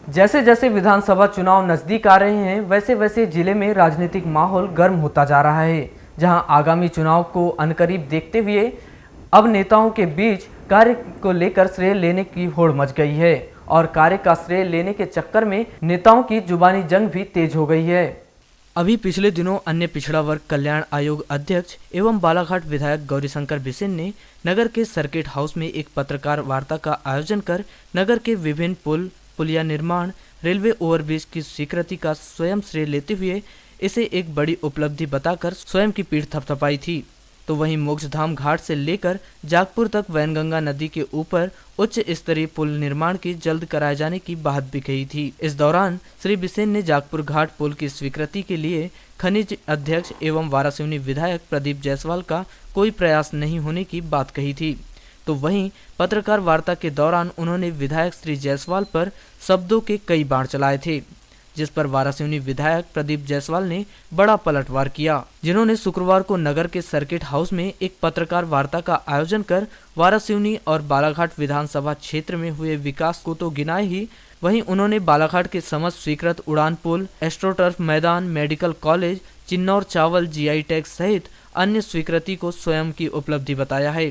जैसे जैसे विधानसभा चुनाव नजदीक आ रहे हैं वैसे वैसे जिले में राजनीतिक माहौल गर्म होता जा रहा है। जहां आगामी चुनाव को अनकरीब देखते हुए अब नेताओं के बीच कार्य को लेकर श्रेय लेने की होड़ मच गई है और कार्य का श्रेय लेने के चक्कर में नेताओं की जुबानी जंग भी तेज हो गई है। अभी पिछले दिनों अन्य पिछड़ा वर्ग कल्याण आयोग अध्यक्ष एवं बालाघाट विधायक गौरीशंकर बिसेन ने नगर के सर्किट हाउस में एक पत्रकार वार्ता का आयोजन कर नगर के विभिन्न पुलिया निर्माण, रेलवे ओवरब्रिज की स्वीकृति का स्वयं श्रेय लेते हुए इसे एक बड़ी उपलब्धि बताकर स्वयं की पीठ थपथपाई थी। तो वहीं मोक्षधाम घाट से लेकर जागपुर तक वैनगंगा नदी के ऊपर उच्च स्तरीय पुल निर्माण की जल्द कराए जाने की बात भी कही थी। इस दौरान श्री बिसेन ने जागपुर घाट पुल की स्वीकृति के लिए खनिज अध्यक्ष एवं वारासिवनी विधायक प्रदीप जायसवाल का कोई प्रयास नहीं होने की बात कही थी। तो वहीं पत्रकार वार्ता के दौरान उन्होंने विधायक श्री जायसवाल पर शब्दों के कई बाण चलाए थे, जिस पर वारासिवनी विधायक प्रदीप जायसवाल ने बड़ा पलटवार किया, जिन्होंने शुक्रवार को नगर के सर्किट हाउस में एक पत्रकार वार्ता का आयोजन कर वारासिवनी और बालाघाट विधानसभा क्षेत्र में हुए विकास को तो गिनाए ही, वहीं उन्होंने बालाघाट के समस्त स्वीकृत उड़ान पुल, एस्ट्रोटर्फ मैदान, मेडिकल कॉलेज, चिन्नौर चावल जीआई टैग सहित अन्य स्वीकृति को स्वयं की उपलब्धि बताया है।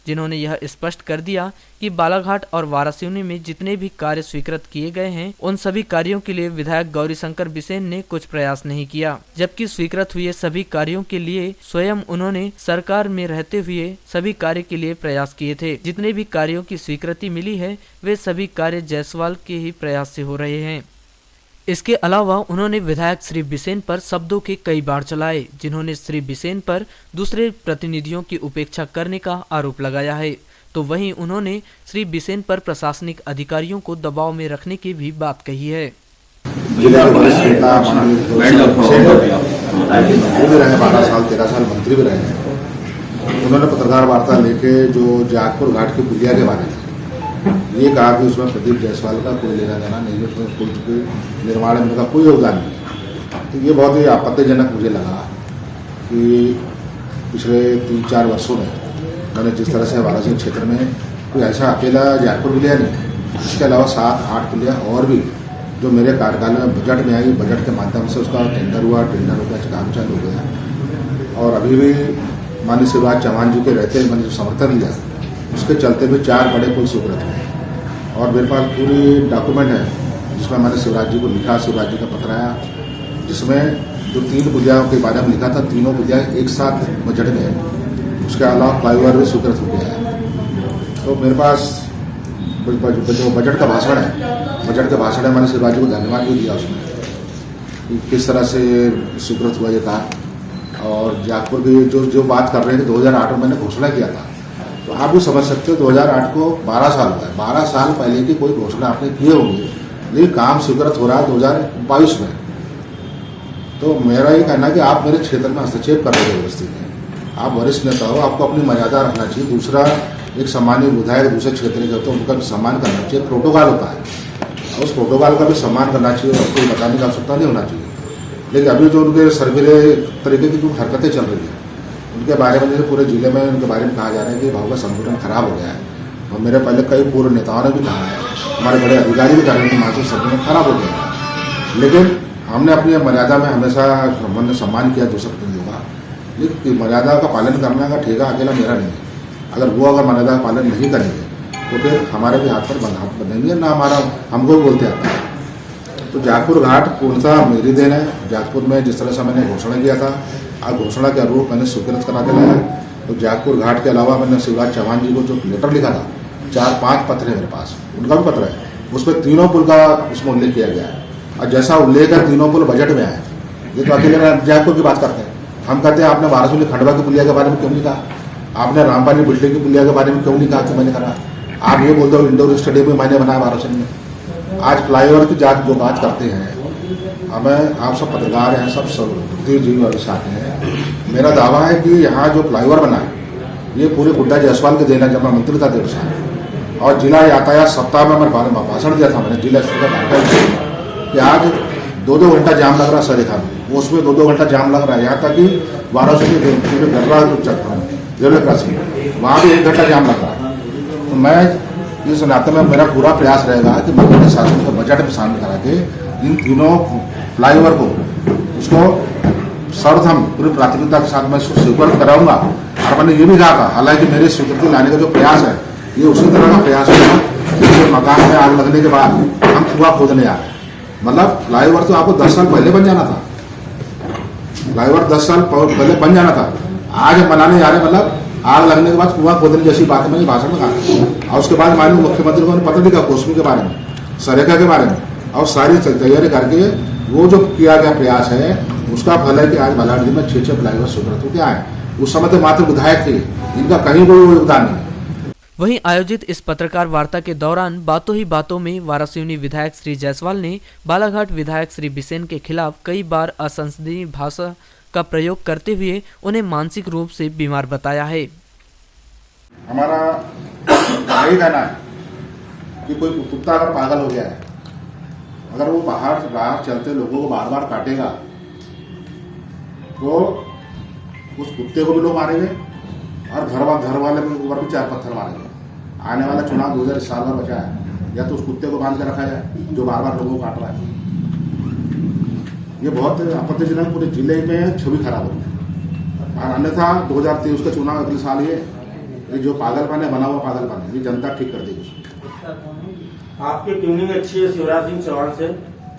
जिन्होंने यह स्पष्ट कर दिया कि बालाघाट और वारासिवनी में जितने भी कार्य स्वीकृत किए गए हैं उन सभी कार्यों के लिए विधायक गौरीशंकर बिसेन ने कुछ प्रयास नहीं किया, जबकि स्वीकृत हुए सभी कार्यों के लिए स्वयं उन्होंने सरकार में रहते हुए सभी कार्य के लिए प्रयास किए थे। जितने भी कार्यों की स्वीकृति मिली है वे सभी कार्य जायसवाल के ही प्रयास से हो रहे हैं। इसके अलावा उन्होंने विधायक श्री बिसेन पर शब्दों के कई बार चलाए, जिन्होंने श्री बिसेन पर दूसरे प्रतिनिधियों की उपेक्षा करने का आरोप लगाया है। तो वहीं उन्होंने श्री बिसेन पर प्रशासनिक अधिकारियों को दबाव में रखने की भी बात कही है। 12 साल 13 साल मंत्री भी रहे हैं। उन्होंने पत्रकार वार्ता लेके जो जागपुर घाट की पुलिया के बारे में ये कहा कि उसमें प्रदीप जायसवाल का कोई लेना देना नहीं है, उसमें पुल के निर्माण में उनका कोई योगदान नहीं। तो ये बहुत ही आपत्तिजनक मुझे लगा कि पिछले 3-4 वर्षों में मैंने जिस तरह से वाराणसी क्षेत्र में कोई ऐसा अकेला जागपुर पुलिया नहीं, इसके अलावा 7-8 पुलिया और भी जो मेरे कार्यकाल में बजट में आई, बजट के माध्यम से उसका टेंडर हुआ, टेंडर होकर काम चालू हो गया और अभी भी माननीय शिवराज चौहान जी के रहते मैंने जो समर्थन लिया उसके चलते भी 4 बड़े पुल स्वीकृत हुए और मेरे पास पूरी डॉक्यूमेंट है जिसमें मैंने शिवराज जी को लिखा, शिवराज जी का पत्र आया जिसमें जो 3 पुलियाओं के बारे में लिखा था, तीनों पुलिया एक साथ बजट में है। उसके अलावा फ्लाईओवर भी स्वीकृत हो गया है। तो मेरे पास जो बजट का भाषण है, बजट के भाषण में मैंने शिवराज जी को धन्यवाद भी दिया उसमें कि किस तरह से स्वीकृत हुआ ये कहा। और जागपुर की जो बात कर रहे हैं कि 2008 में मैंने घोषणा किया था, तो आप भी समझ सकते हो 2008 को 12 साल हुआ है। 12 साल पहले की कोई घोषणा आपने किए होंगे, लेकिन काम स्वीकृत हो रहा है 2022 में। तो मेरा ये कहना है कि आप मेरे क्षेत्र में हस्तक्षेप कर रहे हो व्यवस्थित में। आप वरिष्ठ नेता हो, आपको अपनी मर्यादा रखना चाहिए। दूसरा, एक सामान्य विधायक दूसरे क्षेत्र के होते हैं उनका भी सम्मान करना चाहिए, प्रोटोकॉल होता है और उस प्रोटोकॉल का भी सम्मान करना चाहिए और कोई बताने की आवश्यकता नहीं होना चाहिए। लेकिन अभी जो उनके सरगरे तरीके की जो हरकतें चल रही हैं उनके बारे में जैसे पूरे जिले में उनके बारे में कहा जा रहा है कि भाव का संगठन खराब हो गया है और मेरे पहले कई पूर्व नेताओं ने भी कहा है, हमारे बड़े अधिकारी भी कह रहे हैं कि मानसिक संगठन खराब हो गया है। लेकिन हमने अपनी मर्यादा में हमेशा हमने सम्मान किया, दूसरा नहीं होगा। लेकिन मर्यादा का पालन करने का ठेका अकेला मेरा नहीं है। अगर मर्यादा का पालन नहीं करेंगे तो फिर हमारे भी हाथ पर हाथ बनेंगे ना, हमारा हमको बोलते आता है। तो जागपुर घाट पूर्णतः मेरी देन है। जागपुर में जिस तरह से मैंने घोषणा किया था, आज घोषणा के अनुरूप मैंने स्वीकृत करा के लाया। तो जागपुर घाट के अलावा मैंने शिवराज चौहान जी को जो लेटर लिखा था, 4-5 पत्र है मेरे पास, उनका भी पत्र है, उसमें तीनों पुल का उसमें उल्लेख किया गया है और जैसा उल्लेख है तीनों पुल बजट में आए। ये तो अकेले जागपुर की बात करते हैं, हम कहते हैं आपने वारासिवनी खंडवा की पुलिया के बारे में क्यों नहीं कहा, आपने रामपाली बिल्डिंग की पुलिया के बारे में क्यों नहीं कहा कि मैंने करा। आप ये बोलते हो इंडोर स्टेडियम में मैंने बनाया वाराणसी में। आज फ्लाईओवर की जो बात करते हैं, हमें आप सब पत्रकार हैं, सब बुद्धिजीवी आते हैं। मेरा दावा है कि यहाँ जो फ्लाईओवर बना है ये पूरे गुड्डा जायसवाल के देना, जब मैं मंत्री था देव साहब। और जिला यातायात सप्ताह में मैं भाषण दिया था, मैंने जिला स्तर का कि आज 2-2 घंटा जाम लग रहा है सरेखा में, उसमें 2-2 घंटा जाम लग रहा है। यहाँ तक कि वाराणसी में गर्रा चलता हूँ रेलवे क्रॉसिंग, वहाँ भी 1 घंटा जाम लग रहा है। तो मैं इस नाते में मेरा पूरा प्रयास रहेगा कि मैं शासन को बजट में शामिल करा के इन तीनों फ्लाईओवर को उसको सर्वप्रथम पूरी प्राथमिकता के साथ मैं इसको स्वीकृत कराऊंगा। और मैंने ये भी कहा था, हालांकि मेरे स्वीकृति लाने का जो प्रयास है ये उसी तरह का प्रयास होगा जैसे मकान में आग लगने के बाद हम कुआं खोदने आ रहे। मतलब फ्लाईओवर तो आपको 10 साल पहले बन जाना था, फ्लाईओवर 10 साल पहले बन जाना था, आज हम बनाने जा रहे हैं। मतलब आग लगने के बाद कुआं खोदने जैसी बात मैंने भाषण में कहा। और उसके बाद माननीय मुख्यमंत्री को पत्र लिखा कोस्मी के बारे में, सरेगा के बारे में, और सारी तैयारी करके वो जो किया गया प्रयास है उसका फल है कि आज बालाघाट जिले में 6 फ्लाईओवर स्वीकृत हो गया है। उस समय तो मात्र विधायक थे, इनका कहीं कोई योगदान नहीं। वहीं आयोजित इस पत्रकार वार्ता के दौरान बातों ही बातों में वारासिवनी विधायक श्री जायसवाल ने बालाघाट विधायक श्री बिसेन के खिलाफ कई बार असंसदीय भाषा का प्रयोग करते हुए उन्हें मानसिक रूप से बीमार बताया है। हमारा यही कहना है कि कोई कुत्ता अगर पागल हो गया है, अगर वो बाहर चलते लोगों को बार बार काटेगा तो उस कुत्ते को भी लोग मारेंगे और घर वाले के ऊपर भी 4 पत्थर मारेंगे। आने वाला चुनाव 2000 साल में बचा है, या तो उस कुत्ते को बांध के रखा जाए जो बार बार लोगों को काट रहा है। ये बहुत आपत्तिजनक, पूरे जिले में छवि खराब हो गई। और अन्यथा 2023 का चुनाव अगले साल ये जो पागलपन है, बना हुआ पागलपन है, ये जनता ठीक कर देगी उसको। आपकी ट्यूनिंग अच्छी है शिवराज सिंह चौहान से,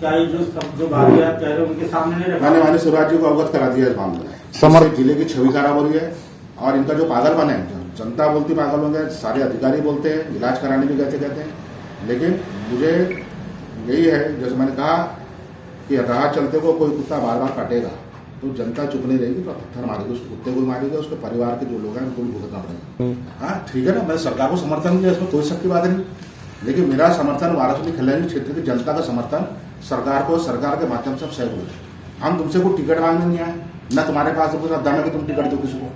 क्या ये जो बातें आप कह रहे हैं उनके सामने नहीं रखा? मैंने शिवराज जी को अवगत करा दिया इस मामले में। जिले की छवि खराब हो रही है और इनका जो पागलपन है, जनता बोलती पागल हो गए, सारे अधिकारी बोलते हैं, इलाज कराने भी कहते हैं। लेकिन मुझे यही है, जैसे मैंने कहा कि राह चलते को कोई कुत्ता बार बार काटेगा तो जनता चुप नहीं रहेगी, तो पत्थर मारेगी, उस कुत्ते को मारेगी, उसके परिवार के जो लोग हैं उनको भी भुगतना पड़ेगा। हाँ ठीक है ना, मैं सरकार को समर्थन दिया, इसमें कोई शक की बात नहीं। लेकिन मेरा समर्थन वाराणसी खिलौनी क्षेत्र की जनता का समर्थन सरकार को, सरकार के माध्यम से सहयोग हो। हम तुमसे कोई टिकट मांगने नहीं आए, न तुम्हारे पास दम है कि तुम टिकट दो किसी को।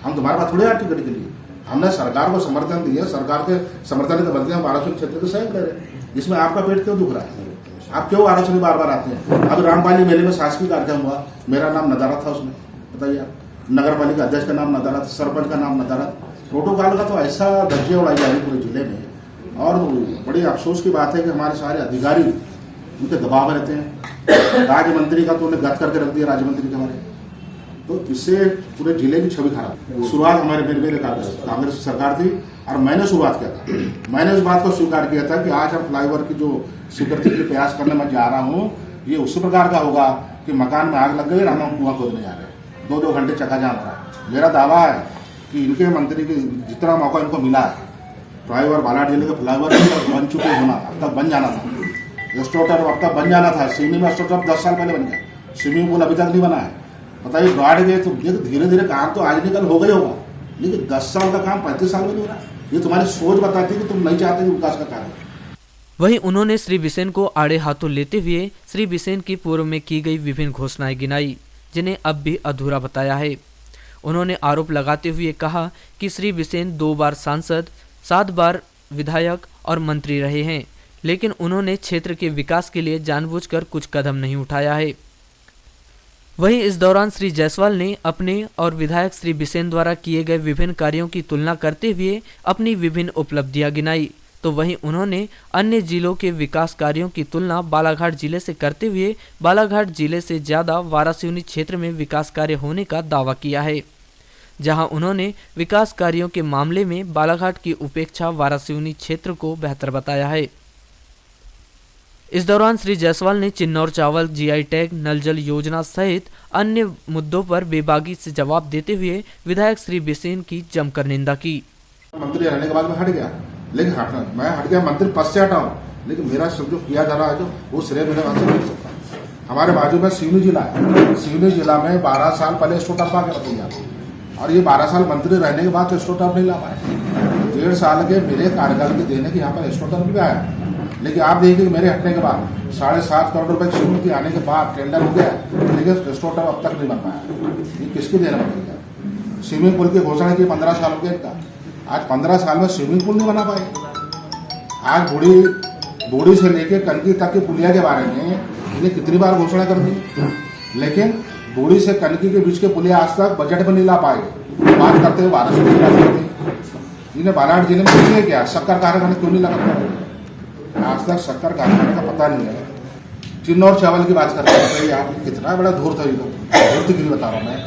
हम तुम्हारे पास थोड़े आए टिकट के लिए, हमने सरकार को समर्थन दिया, सरकार के समर्थन के बदले हम वाराणसी क्षेत्र के सहयोग ले रहे हैं। इसमें आपका पेट क्यों दुख रहा है? आप क्यों वाराणसी बार बार आते हैं? अब रामपाली मेले में शासकीय कार्यक्रम हुआ, मेरा नाम नदारा था उसमें, बताइए आप। नगर पालिका अध्यक्ष का नाम नदारा था, सरपंच का नाम नदारा। प्रोटोकॉल का तो ऐसा धज्जियां उड़ाई जा रही पूरे जिले में। और बड़ी अफसोस की बात है कि हमारे सारे अधिकारी उनके दबाव में रहते हैं। राज्य मंत्री का तो उन्हें गद करके रख दिया, राज्य मंत्री के हमारे, तो इससे पूरे जिले की छवि खराब। शुरुआत हमारे मेरे कांग्रेस सरकार थी और मैंने शुरुआत किया था। मैंने उस बात को स्वीकार किया था कि आज हम फ्लाईओवर की जो स्वीकृति के लिए प्रयास करने में जा रहा हूँ, ये उसी प्रकार का होगा कि मकान में आग लग गई और हम कुआं खोदने जा रहे हैं, 2-2 घंटे चक्का जाम रहा है। मेरा दावा है कि इनके मंत्री के जितना मौका इनको मिला है, फ्लाईओवर बालाघाट जिले के फ्लाईओवर बन चुके होना, अब तक बन जाना था। स्टोटर अब तक बन जाना था। स्विमिंग में स्टोटर 10 साल पहले बन गया, स्विमिंग पूल अभी तक नहीं बना है। बताइए, गाड़ गए तो धीरे धीरे काम तो आज निकल हो गई होगा, लेकिन 10 साल का काम 35 साल में नहीं हो रहा। ये तुम्हारी सोच बताती है कि तुम नहीं चाहते विकास का कार्य। वहीं उन्होंने श्री बिसेन को आड़े हाथों लेते हुए श्री बिसेन की पूर्व में की गई विभिन्न घोषणाएं गिनाई, जिन्हें अब भी अधूरा बताया है। उन्होंने आरोप लगाते हुए कहा कि श्री बिसेन 2 बार सांसद, 7 बार विधायक और मंत्री रहे हैं, लेकिन उन्होंने क्षेत्र के विकास के लिए जानबूझकर कुछ कदम नहीं उठाया है। वहीं इस दौरान श्री जायसवाल ने अपने और विधायक श्री बिसेन द्वारा किए गए विभिन्न कार्यों की तुलना करते हुए अपनी विभिन्न उपलब्धियां गिनाई। तो वहीं उन्होंने अन्य जिलों के विकास कार्यों की तुलना बालाघाट जिले से करते हुए बालाघाट जिले से ज़्यादा वारासिवनी क्षेत्र में विकास कार्य होने का दावा किया है, जहां उन्होंने विकास कार्यों के मामले में बालाघाट की उपेक्षा वारासिवनी क्षेत्र को बेहतर बताया है। इस दौरान श्री जायसवाल ने चिन्नौर चावल, जीआई टैग, नल जल योजना सहित अन्य मुद्दों पर बेबाकी से जवाब देते हुए विधायक श्री बिसेन की जमकर निंदा की। मंत्री रहने के बाद मैं हट गया, लेकिन मैं हट गया, मंत्री पद से हटा हूँ, लेकिन मेरा सब जो किया जा रहा है, जो वो श्रेय मेरे वहां से मिल सकता है। हमारे बाजू में सिवनी जिला है, सिवनी जिला में 12 साल पहले स्टोटअप आके रखा, और ये 12 साल मंत्री रहने के बाद तो स्टोटअप नहीं ला पाए। 1.5 साल के मेरे कार्यकाल के देने के यहाँ पर स्टोटअप भी आया, लेकिन आप देखिए मेरे हटने के बाद 7.5 करोड़ रुपए की स्वीकृति आने के बाद टेंडर हो गया, लेकिन स्टोटअप अब तक नहीं बन पाया। ये किसकी देना पड़ेगा? स्विमिंग पूल की घोषणा की 15 साल हो गए का, आज 15 साल में स्विमिंग पूल नहीं बना पाए। आज बूढ़ी से लेके कनकी तक की पुलिया के बारे में इन्हें कितनी बार घोषणा कर दी, लेकिन बूढ़ी से कनकी के बीच के पुलिया आज तक बजट में नहीं ला पाए। बात करते हुए वाराणसी की बात करते, इन्हें बालाघाट जिले में क्या शक्कर कारखाना क्यों नहीं लगा? आज तक शक्कर कारखाने का पता नहीं है। चिन्ह और चावल की बात करते हैं, आप कितना बड़ा धूर्त है, धूर्तगिरी बता रहा हूँ मैं।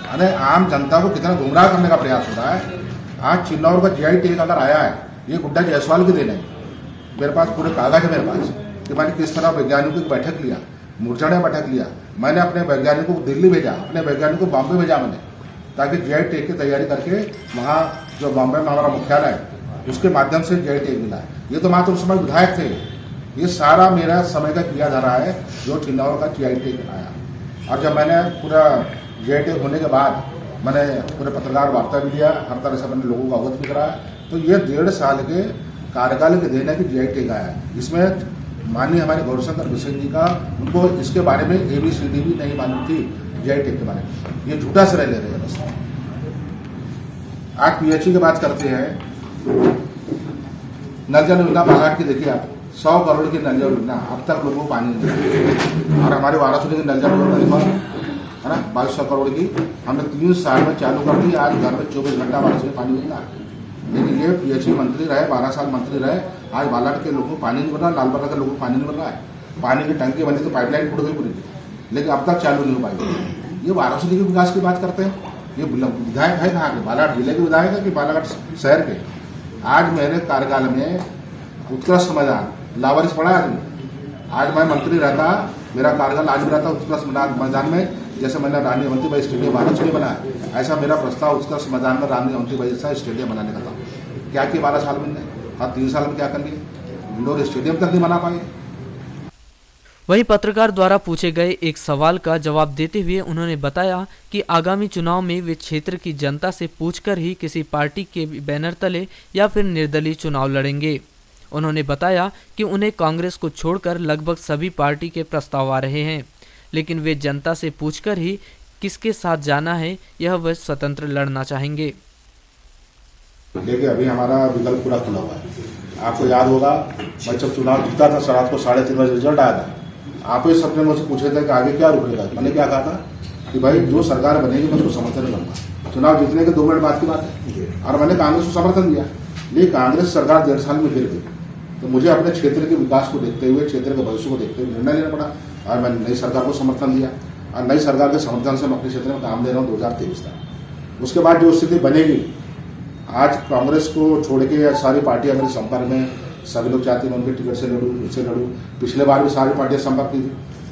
अरे आम जनता को कितना गुमराह करने का प्रयास हो रहा है। आज चिन्नौर का GI टैग अगर आया है, ये गुड्डा जायसवाल के देने है। मेरे पास पूरे कागज है मेरे पास कि मैंने किस तरह वैज्ञानिकों की बैठक लिया, मूर्छा ने बैठक लिया। मैंने अपने वैज्ञानिकों को दिल्ली भेजा, अपने वैज्ञानिकों को बॉम्बे भेजा मैंने, ताकि GI टैग की तैयारी करके वहाँ जो बॉम्बे में हमारा मुख्यालय है उसके माध्यम से GI टैग मिला है। ये तो मात्र उस समय विधायक थे। ये सारा मेरा समय का किया जा रहा है जो चिन्नौर का GI टैग आया। और जब मैंने पूरा GI टैग होने के बाद मैंने पूरे पत्रकार वार्ता भी लिया, हर तरह से मैंने लोगों को अवगत भी कराया। तो ये 1.5 साल के कार्यकाल के देने की GI टैग आया है। इसमें माननीय हमारे गौरशंकर बिसेन जी का, उनको इसके बारे में ABCD भी नहीं मालूम थी GI टैग के बारे में। ये झूठा श्रेय ले रहे हैं बस। आज PHE की बात करते हैं, नल जल योजना बालाघाट की देखिए आप, 100 करोड़ की नल जल योजना, अब तक लोगों को पानी नहीं मिला। और हमारे वाराणसी की नल जल योजना है ना 2200 करोड़ की, हमने 3 साल में चालू कर दी। आज घर में 24 घंटा वाराणसी में पानी मिल रहा है। लेकिन ये PHE मंत्री रहे, 12 साल मंत्री रहे, आज बालाघाट के लोगों को पानी नहीं मिल रहा, लालबर्रा के लोगों को पानी नहीं मिल रहा है। पानी की टंकी बनी तो पाइपलाइन फूट गई पूरी, लेकिन अब तक चालू नहीं हो पाई। ये वाराणसी के विकास की बात करते हैं। ये विधायक है कहाँ के? बालाघाट जिले के विधायक है कि बालाघाट शहर के? आज मेरे कार्यकाल में उत्कृष्ट मैदान लावारिस पड़ा आदमी। आज मैं मंत्री रहता, मेरा कार्यकाल आज भी रहता उत्कृष्ट मैदान में, जैसे मैंने रानी अवंतीबाई स्टेडियम वाराणसी में बनाया, ऐसा मेरा प्रस्ताव उत्कृष्ट मैदान में रानी अवंतीबाई जैसा स्टेडियम बनाने का था। क्या किया 12 साल में? हाँ 3 साल में क्या कर लिए? इंडोर स्टेडियम तक नहीं बना पाए। वहीं पत्रकार द्वारा पूछे गए एक सवाल का जवाब देते हुए उन्होंने बताया कि आगामी चुनाव में वे क्षेत्र की जनता से पूछकर ही किसी पार्टी के बैनर तले या फिर निर्दलीय चुनाव लड़ेंगे। उन्होंने बताया कि उन्हें कांग्रेस को छोड़कर लगभग सभी पार्टी के प्रस्ताव आ रहे हैं, लेकिन वे जनता से पूछकर ही किसके साथ जाना है यह वह स्वतंत्र लड़ना चाहेंगे। देखिए अभी हमारा विकल्प पूरा खुला हुआ है। आपको याद होगा मैं जब चुनाव जीता था, रात को 3:30 बजे रिजल्ट आया था, आप ही सबने मुझसे पूछे थे कि आगे क्या रुकेगा। मैंने क्या कहा था कि भाई जो सरकार बनेगी मैं उसको समर्थन करूँगा। चुनाव जीतने के 2 मिनट बाद की बात है, और मैंने कांग्रेस को समर्थन दिया। लेकिन कांग्रेस सरकार 1.5 साल में गिर गई, तो मुझे अपने क्षेत्र के विकास को देखते हुए, क्षेत्र के भविष्य को देखते हुए निर्णय लेना पड़ा, और मैंने नई सरकार को समर्थन दिया। और नई सरकार के समर्थन से मैं अपने क्षेत्र में काम ले रहा हूँ 2023 तक। उसके बाद जो स्थिति बनेगी, आज कांग्रेस को छोड़ के सारी पार्टियां मेरे संपर्क में, सभी लोग चाहते हैं मैं उनके टिकट से लड़ूँ, इससे लड़ूँ। पिछले बार भी सारी पार्टियां संपर्क की थी।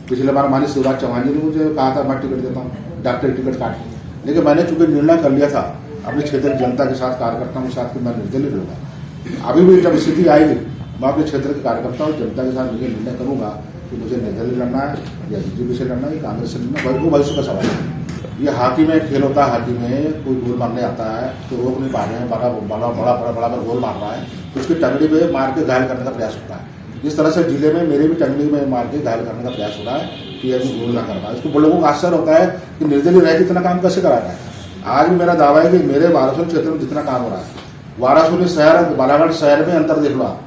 पिछले बार माननीय शिवराज चौहान जी ने मुझे कहा था मैं टिकट देता हूँ, डॉक्टरी टिकट काट के। लेकिन मैंने चूंकि निर्णय कर लिया था अपने क्षेत्र की जनता के साथ, कार्यकर्ताओं के साथ कि मैं निर्दलीय लड़ूंगा। अभी भी जब स्थिति आएगी, मैं अपने क्षेत्र के कार्यकर्ताओं जनता के साथ मुझे निर्णय करूंगा कि मुझे निर्दलीय लड़ना है या BJP से लड़ना है, कांग्रेस से लड़ना है, वो भविष्य का सवाल है। ये हॉकी में खेल होता है, हॉकी में कोई गोल मारने आता है तो रोक नहीं पा रहे हैं, बड़ा गोल मार रहा है तो उसकी टंगड़ी पे मार के घायल करने का प्रयास होता है। इस तरह से जिले में मेरे भी टंगड़ी में मार के घायल करने का प्रयास हो रहा है कि अभी गोल ना कर रहा है। इसको लोगों को आश्चर्य होता है कि निर्दलीय रह के इतना काम कैसे करा रहा है। आज भी मेरा दावा है कि मेरे वाराणसी क्षेत्र में जितना काम हो रहा है, वाराणसी शहर बालाघाट शहर में अंतर देख लो आप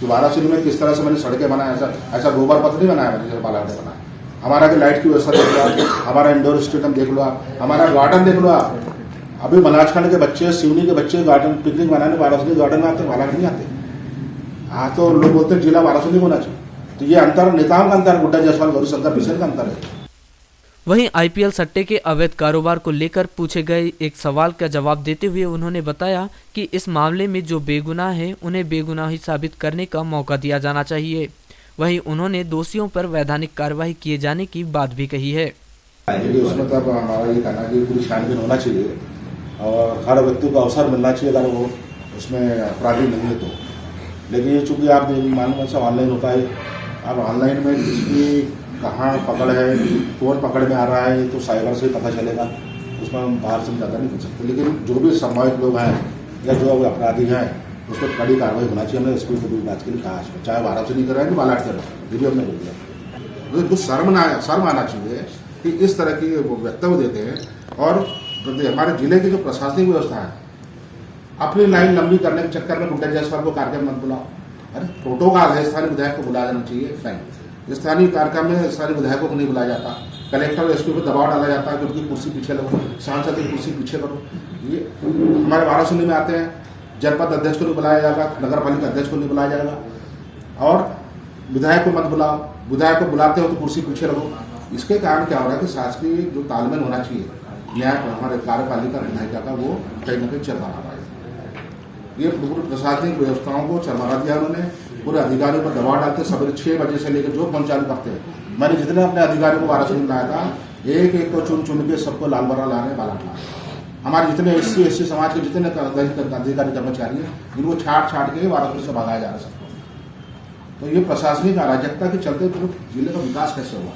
कि वाराणसी में किस तरह से मैंने सड़कें बनाया, ऐसा गोबर पथ नहीं बनाया मैंने जैसे बालाघाट में बनाया। हमारा कि लाइट की व्यवस्था देख लो आप, हमारा इंडोर स्टेडियम देख लो आप, हमारा गार्डन देख लो आप। अभी बनासखंड के बच्चे, सिवनी के बच्चे गार्डन पिकनिक बनाने वाराणसी गार्डन में आते, बालाघाट नहीं आते। हाँ तो लोग बोलते हैं जिला वाराणसी नहीं होना चाहिए। तो ये अंतर नेताओं का अंतर, गुड्डा जायसवाल गौरीशंकर बिसेन का अंतर है। वहीं IPL सट्टे के अवैध कारोबार को लेकर पूछे गए एक सवाल का जवाब देते हुए उन्होंने बताया कि इस मामले में जो बेगुनाह हैं उन्हें बेगुनाही साबित करने का मौका दिया जाना चाहिए। वहीं उन्होंने दोषियों पर वैधानिक कार्रवाई किए जाने की बात भी कही है। उसमें तब हमारा ये कहना कि पूरी छानबीन होना चाहिए और हर व्यक्ति को अवसर मिलना चाहिए अगर वो उसमें अपराधी नहीं है तो। लेकिन ये चूँकि आप मालूम से ऑनलाइन होता है, अब ऑनलाइन में किसकी कहाँ पकड़ है, कौन पकड़ में आ रहा है, तो साइबर से पता चलेगा, उसमें हम बाहर से ज़्यादा नहीं कर सकते। लेकिन जो भी संभावित लोग हैं या जो अपराधी हैं उस पर कड़ी कार्रवाई होना चाहिए। हमने SP को भी बात के लिए कहा, चाहे वाराणसी नहीं कर रहे हैं कि बालाघाट कर रहे हैं, ये भी हमने बोल दिया। तो कुछ शर्म आना चाहिए कि इस तरह की वो वक्तव्य देते हैं। और हमारे जिले की जो प्रशासनिक व्यवस्था है, अपनी लाइन लंबी करने के चक्कर में गुड्डा जायसवाल को कार्यक्रम मत बुलाओ। अरे प्रोटोकॉल है, स्थानीय विधायक को बुलाया जाना चाहिए। नहीं, स्थानीय कार्यक्रम में स्थानीय विधायकों को नहीं बुलाया जाता। कलेक्टर और SP पर दबाव डाला जाता है कि उनकी कुर्सी पीछे लगो, सांसद की कुर्सी पीछे करो। ये हमारे वाराणसी में आते हैं, जनपद अध्यक्ष को नहीं बुलाया जाएगा, नगर पालिका अध्यक्ष को नहीं बुलाया जाएगा। और विधायक को मत बुलाओ, विधायक को बुलाते हो तो कुर्सी पीछे रहो। इसके कारण क्या हो रहा है कि शासकीय जो तालमेल होना चाहिए न्याय हमारे कार्यपालिका विधायिका का, वो कहीं न कहीं चरमरा रहा है। ये पूरी प्रशासनिक व्यवस्थाओं को चरमरा दिया उन्होंने। पूरे अधिकारियों पर दबाव डालते, सवेरे 6 बजे से लेकर जो फोन चालू करते हैं। मैंने जितने अपने अधिकारियों को वाराणसी लाया था, एक एक को चुन चुन के सबको लालबर्रा लाने वाला था। हमारे जितने SC समाज के जितने अधिकारी कर्मचारी हैं, इनको छाट के वाराणसी से भगाया जा रहा है सबको। तो ये प्रशासनिक अराजकता के चलते जिले का विकास कैसे हुआ।